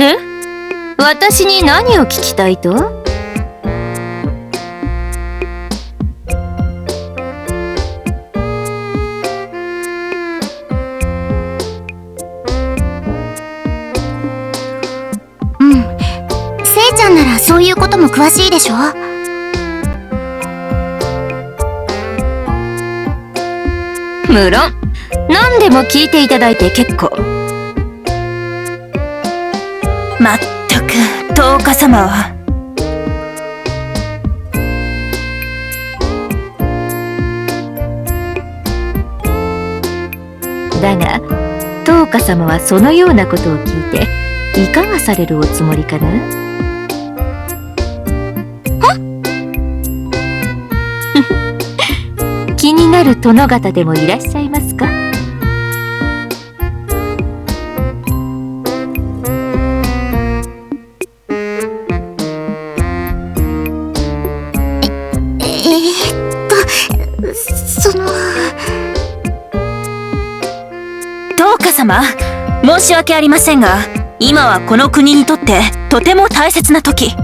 で、私に何を聞きたいと？せいちゃんならそういうことも詳しいでしょ？無論、何でも聞いていただいて結構。まったく、10日様は。だが、10日様はそのようなことを聞いて、いかがされるおつもりかな？気になる殿方でもいらっしゃいますか？10日様、申し訳ありませんが、今はこの国にとってとても大切な時。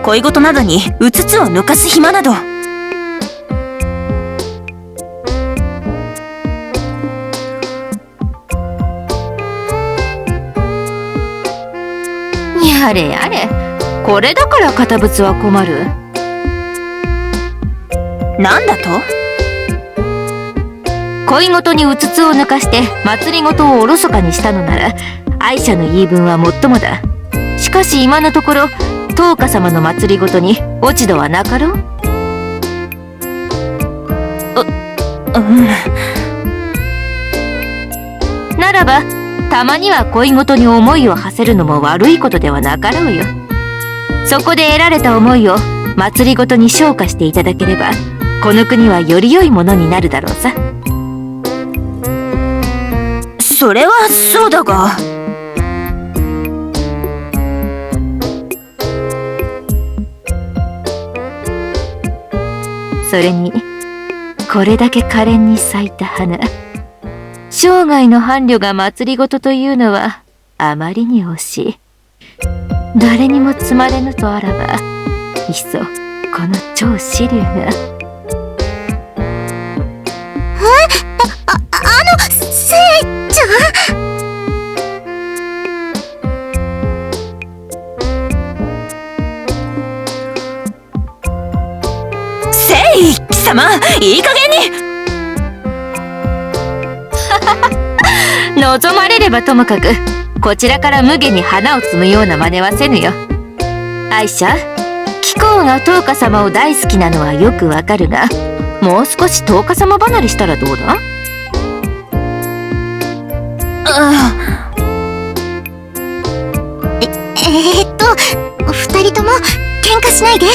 恋事などにうつつを抜かす暇など。やれやれ、これだから堅物は困る。なんだと？恋事にうつつを抜かして祭り事をおろそかにしたのなら、愛者の言い分はもっともだ。しかし今のところ、10日様の祭り事に落ち度はなかろう。ならば、たまには恋事に思いを馳せるのも悪いことではなかろうよ。そこで得られた思いを祭り事に昇華していただければ、この国はより良いものになるだろうさ。それはそうだが。それに、これだけ可憐に咲いた花、生涯の伴侶が祭り事というのはあまりに惜しい。誰にも積まれぬとあらば、いっそこの超支流が。せいちゃん？貴様、いい加減に。望まれればともかく、こちらから無下に花を摘むような真似はせぬよ。愛者、貴公が10日様を大好きなのはよくわかるが、もう少し10日様離れしたらどうだ？二人とも喧嘩しないで。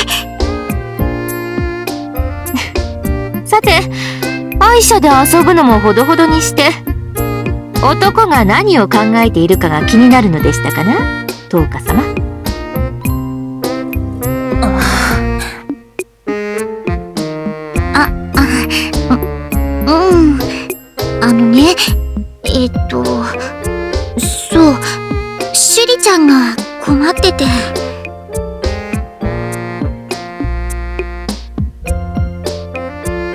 さて、愛者で遊ぶのもほどほどにして、男が何を考えているかが気になるのでしたかな、10日様。そう、シュリちゃんが困ってて。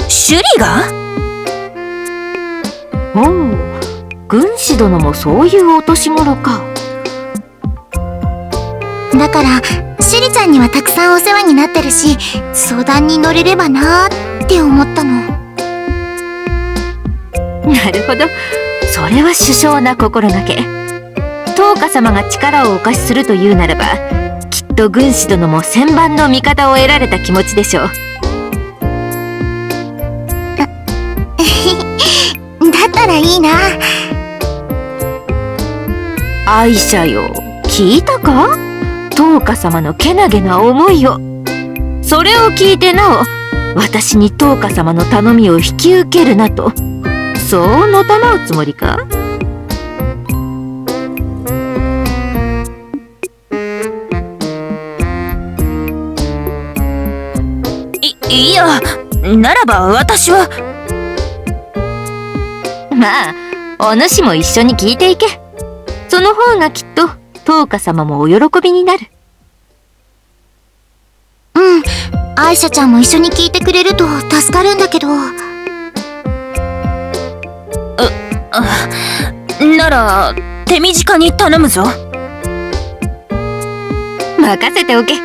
シュリが？おう、軍師殿もそういうお年頃か。だから、シュリちゃんにはたくさんお世話になってるし、相談に乗れればなーって思ったの。なるほど、それは殊勝な心がけ。10日様が力をお貸しするというならば、きっと軍師殿も千番の味方を得られた気持ちでしょう。だったらいいな。愛者よ、聞いたか？10日様のけなげな思いを。それを聞いてなお、私に10日様の頼みを引き受けるなと、そうのたまうつもりか？いや、ならば私は。まあ、お主も一緒に聞いていけ。その方がきっと灯花様もお喜びになる。うん。アイシャちゃんも一緒に聞いてくれると助かるんだけど。なら、手短に頼むぞ。任せておけ。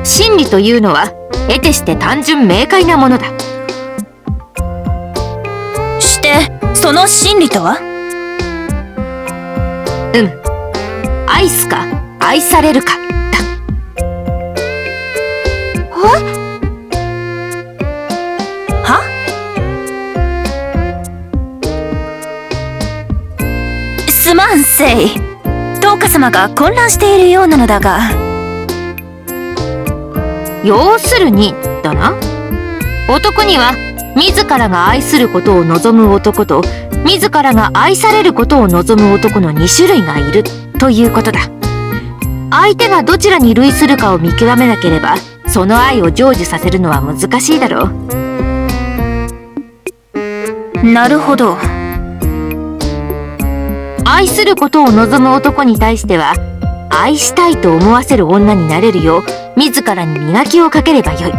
真理というのは、得てして単純明快なものだ。して、その真理とは？愛すか、愛されるか、だ。は？すまんせい。灯花様が混乱しているようなのだが。要するに、だな。男には、自らが愛することを望む男と、自らが愛されることを望む男の2種類がいるということだ。相手がどちらに類するかを見極めなければ、その愛を成就させるのは難しいだろう。なるほど。愛することを望む男に対しては、愛したいと思わせる女になれるよう、自らに磨きをかければよい。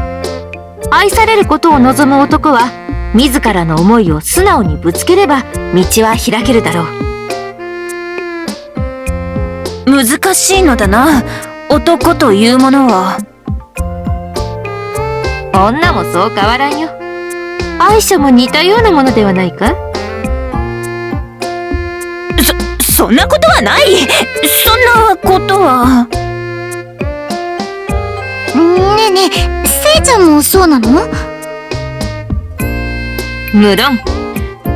愛されることを望む男は、自らの思いを素直にぶつければ、道は開けるだろう。難しいのだな、男というものは。女もそう変わらんよ。愛者も似たようなものではないか？そんなことはない。そんなことは。ねえねえ、せいちゃんもそうなの？無論。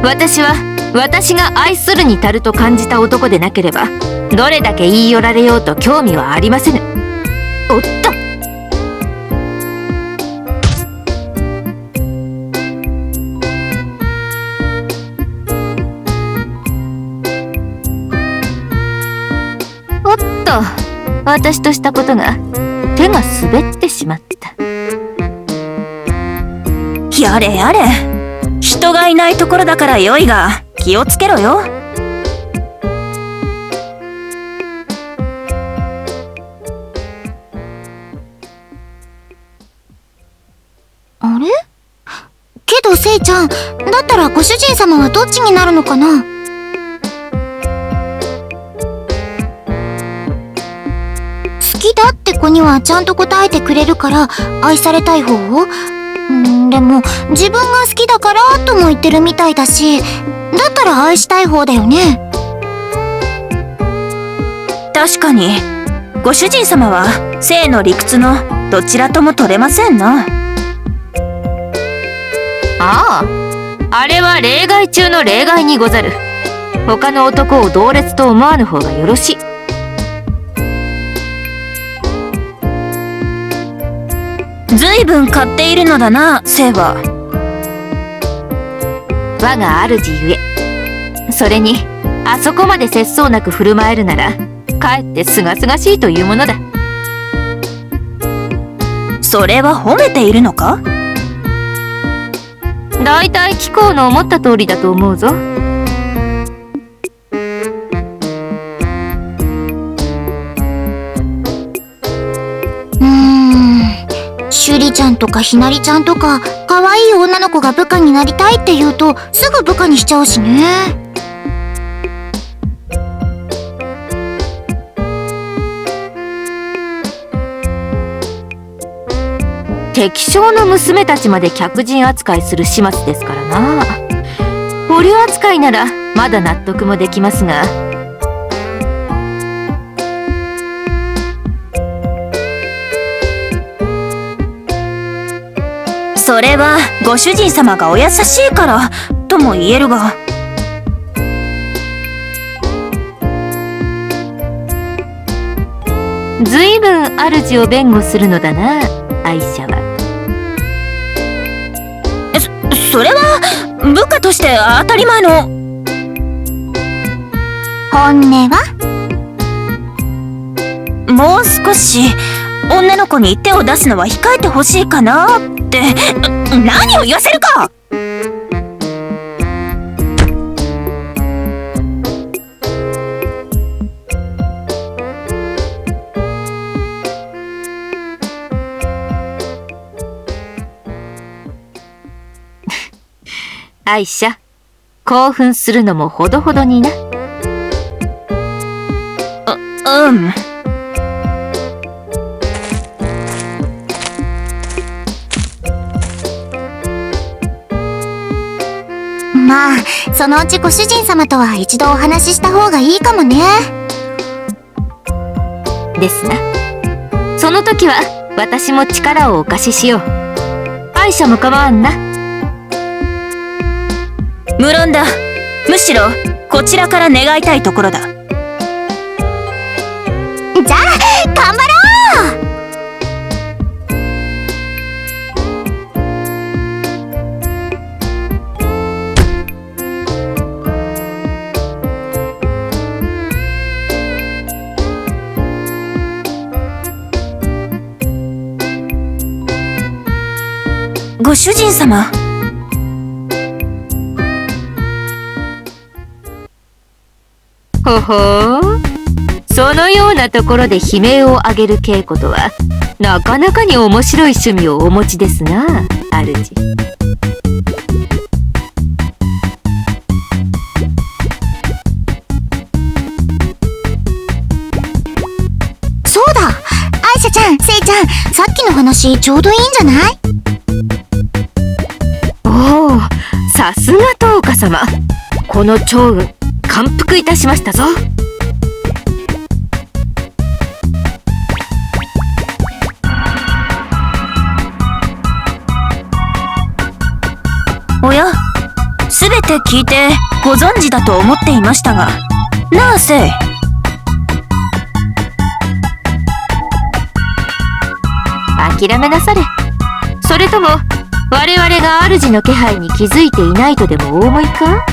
私は、私が愛するに足ると感じた男でなければ、どれだけ言い寄られようと興味はありませぬ。おっと。おっと、私としたことが、手が滑ってしまった。やれやれ。人がいないところだからよいが、気をつけろよ。あれ？けどせいちゃん、だったらご主人様はどっちになるのかな？好きだって子にはちゃんと答えてくれるから愛されたい方？でも自分が好きだからとも言ってるみたいだし、だったら愛したい方だよね。確かに、ご主人様は性の理屈のどちらとも取れませんな。ああ、あれは例外中の例外にござる。他の男を同列と思わぬ方がよろしい。ずいぶん買っているのだな、性は。我が主ゆえ。それに、あそこまで節操なく振る舞えるなら、かえってすがすがしいというものだ。それは褒めているのか？だいたい貴公の思った通りだと思うぞ。シュリちゃんとかひなりちゃんとか可愛い女の子が部下になりたいって言うとすぐ部下にしちゃうしね。敵将の娘たちまで客人扱いする始末ですからな。捕虜扱いならまだ納得もできますが。それはご主人様がお優しいからとも言えるが。ずいぶん主を弁護するのだな、愛者は。それは部下として当たり前の。本音は？もう少し女の子に手を出すのは控えてほしいかなって。何を言わせるか！愛者、興奮するのもほどほどにな。うん。まあ、そのうちご主人様とは一度お話しした方がいいかもね。ですな。その時は私も力をお貸ししよう。愛者も構わんな。無論だ。むしろこちらから願いたいところだ。じゃあ頑張ろう。ご主人様。ほほー。そのようなところで悲鳴を上げる稽古とは、なかなかに面白い趣味をお持ちですな、主。そうだ、愛車ちゃん、せいちゃん、さっきの話ちょうどいいんじゃない？おお、さすが東花様。この趙雲、感服いたしましたぞ。おや、すべて聞いてご存知だと思っていましたが、なあせい。諦めなされ。それとも我々が主の気配に気づいていないとでもお思いか？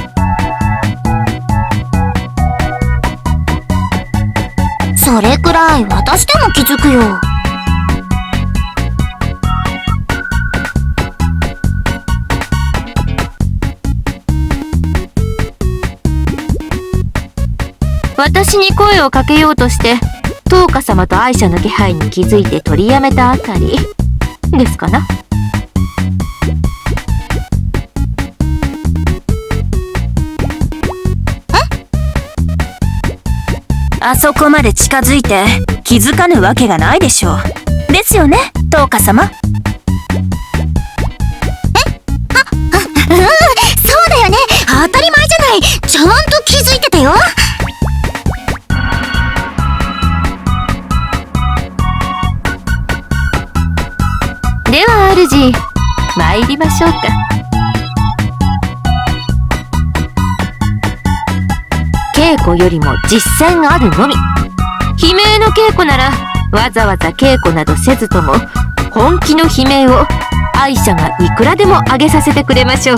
それくらい私でも気づくよ。私に声をかけようとして東花様と愛車の気配に気づいて取りやめたあたりですかな。あそこまで近づいて気づかぬわけがないでしょう。ですよね、東花様。そうだよね、当たり前じゃない。ちゃんと気づいてたよ。では主、参りましょうか。稽古よりも実践あるのみ。悲鳴の稽古ならわざわざ稽古などせずとも、本気の悲鳴を愛車がいくらでも上げさせてくれましょう。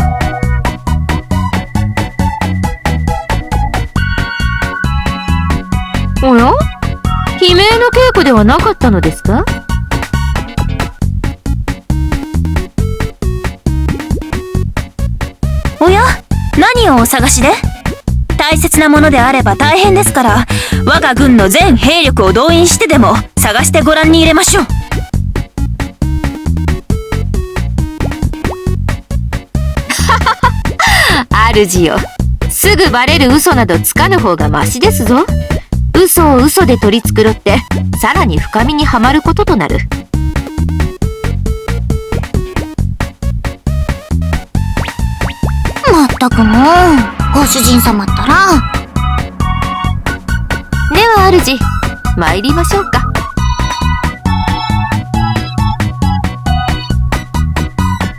おや、悲鳴の稽古ではなかったのですか？おや、何をお探しで？大切なものであれば大変ですから、我が軍の全兵力を動員してでも探してご覧に入れましょう。主よ、すぐバレる嘘などつかぬ方がマシですぞ。嘘を嘘で取り繕ってさらに深みにはまることとなる。まったくもう、ご主人様ったら。では主、参りましょうか。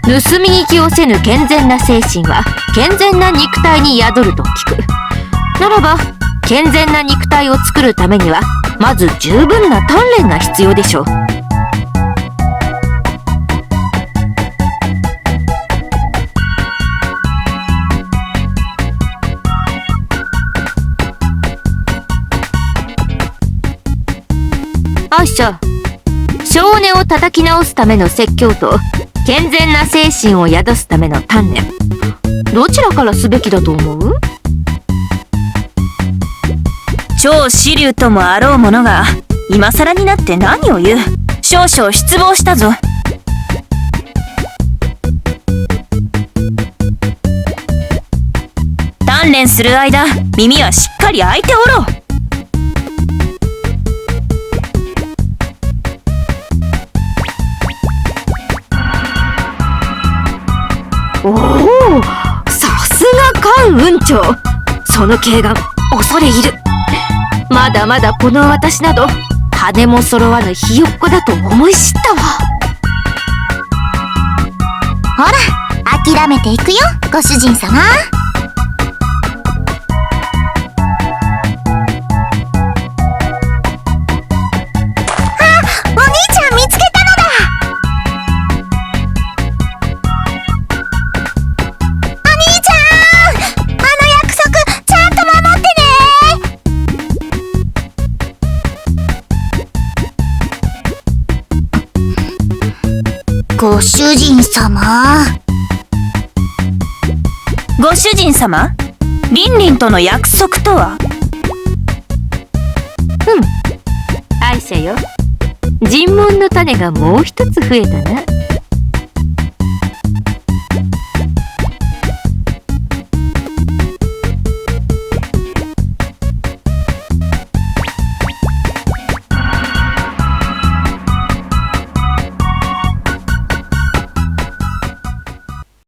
盗み聞きをせぬ健全な精神は健全な肉体に宿ると聞く。ならば健全な肉体を作るためにはまず十分な鍛錬が必要でしょう。愛者、性根を叩き直すための説教と健全な精神を宿すための鍛錬、どちらからすべきだと思う？超支流ともあろうものが今更になって何を言う。少々失望したぞ。練する間、耳はしっかり開いておろう。おお、さすが関雲長。その慧眼、恐れ入る。まだまだこの私など羽も揃わぬひよっこだと思い知ったわ。ほら、諦めていくよ、ご主人様。お兄ちゃん見つけたのだ。お兄ちゃん、約束ちゃんと守ってね。ご主人様。ご主人様、リンリンとの約束とは？アイシャよ、尋問の種がもう一つ増えたな。